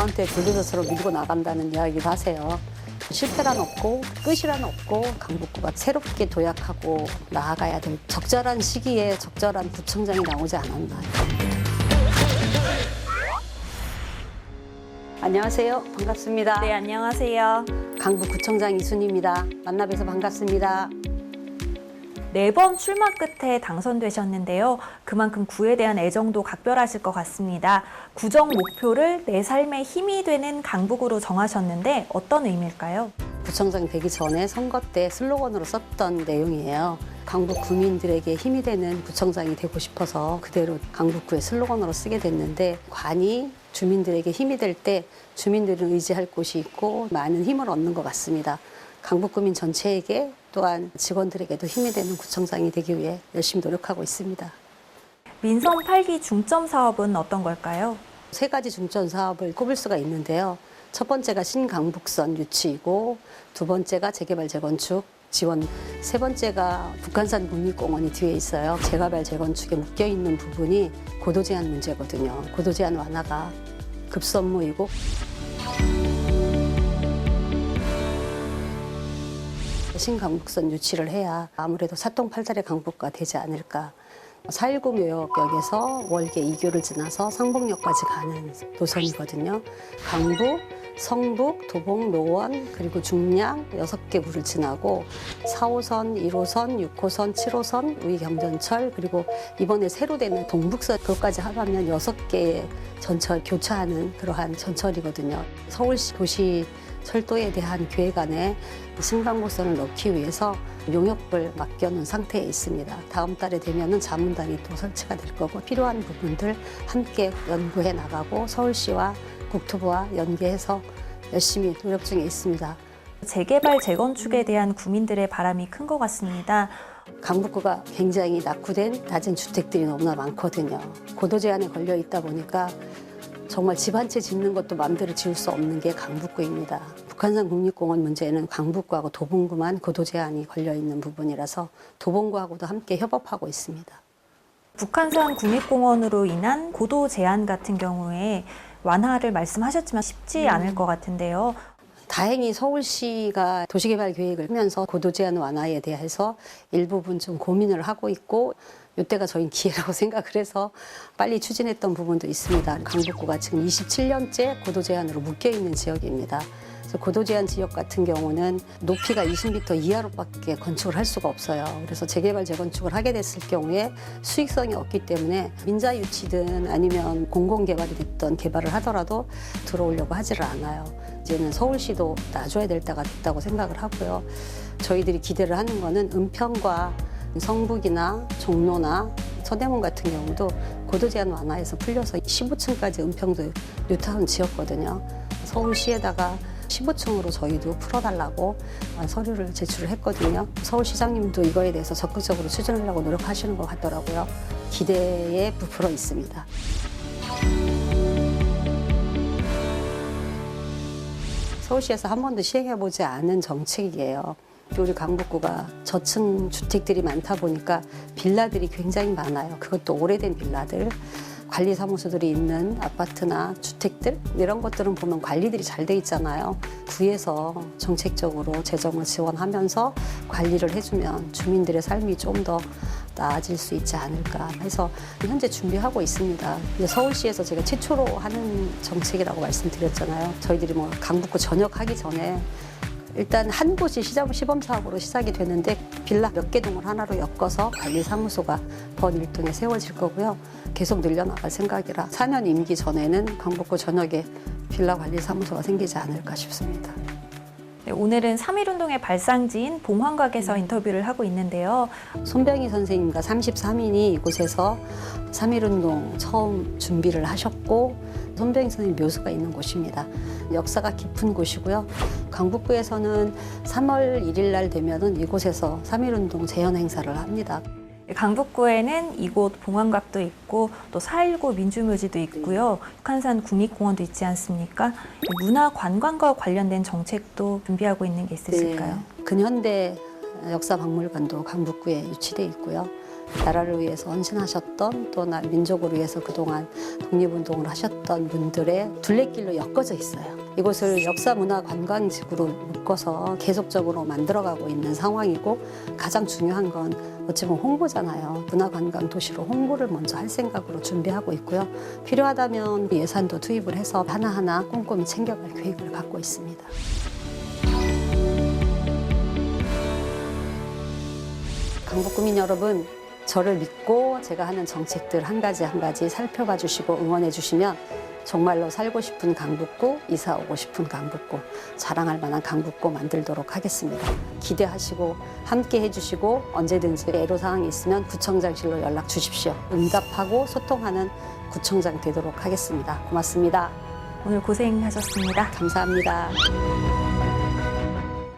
저한테 불도저처럼 밀고 나간다는 이야기도 하세요. 실패란 없고 끝이란 없고 강북구가 새롭게 도약하고 나아가야 될 적절한 시기에 적절한 구청장이 나오지 않았나. 안녕하세요. 반갑습니다. 네, 안녕하세요. 강북구청장 이순희입니다. 만나 뵈서 반갑습니다. 4번 출마 끝에 당선되셨는데요. 그만큼 구에 대한 애정도 각별하실 것 같습니다. 구정 목표를 내 삶의 힘이 되는 강북으로 정하셨는데 어떤 의미일까요? 구청장 되기 전에 선거 때 슬로건으로 썼던 내용이에요. 강북 구민들에게 힘이 되는 구청장이 되고 싶어서 그대로 강북구의 슬로건으로 쓰게 됐는데, 관이 주민들에게 힘이 될 때 주민들은 의지할 곳이 있고 많은 힘을 얻는 것 같습니다. 강북구민 전체에게 또한 직원들에게도 힘이 되는 구청장이 되기 위해 열심히 노력하고 있습니다. 민선 8기 중점 사업은 어떤 걸까요? 3가지 중점 사업을 꼽을 수가 있는데요. 첫 번째가 신강북선 유치이고, 두 번째가 재개발 재건축 지원, 세 번째가 북한산 국립공원이 뒤에 있어요. 재개발 재건축에 묶여있는 부분이 고도 제한 문제거든요. 고도 제한 완화가 급선무이고, 신강북선 유치를 해야 아무래도 사통팔달의 강북가 되지 않을까. 4.19 묘역역에서 월계 2교를 지나서 상봉역까지 가는 노선이거든요. 강북, 성북, 도봉, 노원, 그리고 중량 6개 구를 지나고 4호선, 1호선, 6호선, 7호선, 우이경전철, 그리고 이번에 새로 되는 동북선, 그것까지 합하면 6개의 전철 교차하는 그러한 전철이거든요. 서울시 도시 철도에 대한 계획 안에 신강북선을 넣기 위해서 용역을 맡겨놓은 상태에 있습니다. 다음 달에 되면은 자문단이 또 설치가 될 거고, 필요한 부분들 함께 연구해 나가고 서울시와 국토부와 연계해서 열심히 노력 중에 있습니다. 재개발 재건축에 대한 구민들의 바람이 큰 것 같습니다. 강북구가 굉장히 낙후된 낮은 주택들이 너무나 많거든요. 고도 제한에 걸려 있다 보니까 정말 집 한 채 짓는 것도 마음대로 지을 수 없는 게 강북구입니다. 북한산 국립공원 문제는 강북구하고 도봉구만 고도 제한이 걸려 있는 부분이라서 도봉구하고도 함께 협업하고 있습니다. 북한산 국립공원으로 인한 고도 제한 같은 경우에 완화를 말씀하셨지만 쉽지 않을 것 같은데요. 다행히 서울시가 도시개발 계획을 하면서 고도 제한 완화에 대해서 일부분 좀 고민을 하고 있고, 이때가 저희 기회라고 생각을 해서 빨리 추진했던 부분도 있습니다. 강북구가 지금 27년째 고도 제한으로 묶여 있는 지역입니다. 그래서 고도 제한 지역 같은 경우는 높이가 20m 이하로밖에 건축을 할 수가 없어요. 그래서 재개발 재건축을 하게 됐을 경우에 수익성이 없기 때문에 민자 유치든 아니면 공공개발이 됐던 개발을 하더라도 들어오려고 하지를 않아요. 이제는 서울시도 놔줘야 될 때가 됐다고 생각을 하고요. 저희들이 기대를 하는 거는 은평과 성북이나 종로나 서대문 같은 경우도 고도 제한 완화에서 풀려서 15층까지 은평도 뉴타운 지었거든요. 서울시에다가 15층으로 저희도 풀어달라고 서류를 제출을 했거든요. 서울시장님도 이거에 대해서 적극적으로 추진하려고 노력하시는 것 같더라고요. 기대에 부풀어 있습니다. 서울시에서 한 번도 시행해보지 않은 정책이에요. 우리 강북구가 저층 주택들이 많다 보니까 빌라들이 굉장히 많아요. 그것도 오래된 빌라들, 관리사무소들이 있는 아파트나 주택들, 이런 것들은 보면 관리들이 잘 돼 있잖아요. 구에서 정책적으로 재정을 지원하면서 관리를 해주면 주민들의 삶이 좀 더 나아질 수 있지 않을까 해서 현재 준비하고 있습니다. 서울시에서 제가 최초로 하는 정책이라고 말씀드렸잖아요. 저희들이 뭐 강북구 전역하기 전에 일단 한 곳이 시범 사업으로 시작이 되는데, 빌라 몇 개 동을 하나로 엮어서 관리사무소가 번일동에 세워질 거고요. 계속 늘려나갈 생각이라 4년 임기 전에는 강북구 전역에 빌라 관리사무소가 생기지 않을까 싶습니다. 네, 오늘은 3.1운동의 발상지인 봉황각에서 인터뷰를 하고 있는데요. 손병희 선생님과 33인이 이곳에서 3.1운동 처음 준비를 하셨고, 손병희 선생님 묘소가 있는 곳입니다. 역사가 깊은 곳이고요. 강북구에서는 3월 1일 날 되면은 이곳에서 3.1운동 재현 행사를 합니다. 강북구에는 이곳 봉황각도 있고 또 4.19 민주묘지도 있고요. 북한산 국립공원도 있지 않습니까? 문화관광과 관련된 정책도 준비하고 있는 게 있으실까요? 네. 근현대 역사박물관도 강북구에 유치돼 있고요. 나라를 위해서 헌신하셨던 또 민족을 위해서 그동안 독립운동을 하셨던 분들의 둘레길로 엮어져 있어요. 이곳을 역사문화관광지구로 묶어서 계속적으로 만들어가고 있는 상황이고 가장 중요한 건 어찌 보면 홍보잖아요. 문화관광 도시로 홍보를 먼저 할 생각으로 준비하고 있고요. 필요하다면 예산도 투입을 해서 하나하나 꼼꼼히 챙겨갈 계획을 갖고 있습니다. 강북구민 여러분, 저를 믿고 제가 하는 정책들 한 가지 한 가지 살펴봐 주시고 응원해 주시면 정말로 살고 싶은 강북구, 이사 오고 싶은 강북구, 자랑할 만한 강북구 만들도록 하겠습니다. 기대하시고 함께 해주시고 언제든지 애로사항이 있으면 구청장실로 연락 주십시오. 응답하고 소통하는 구청장 되도록 하겠습니다. 고맙습니다. 오늘 고생하셨습니다. 감사합니다.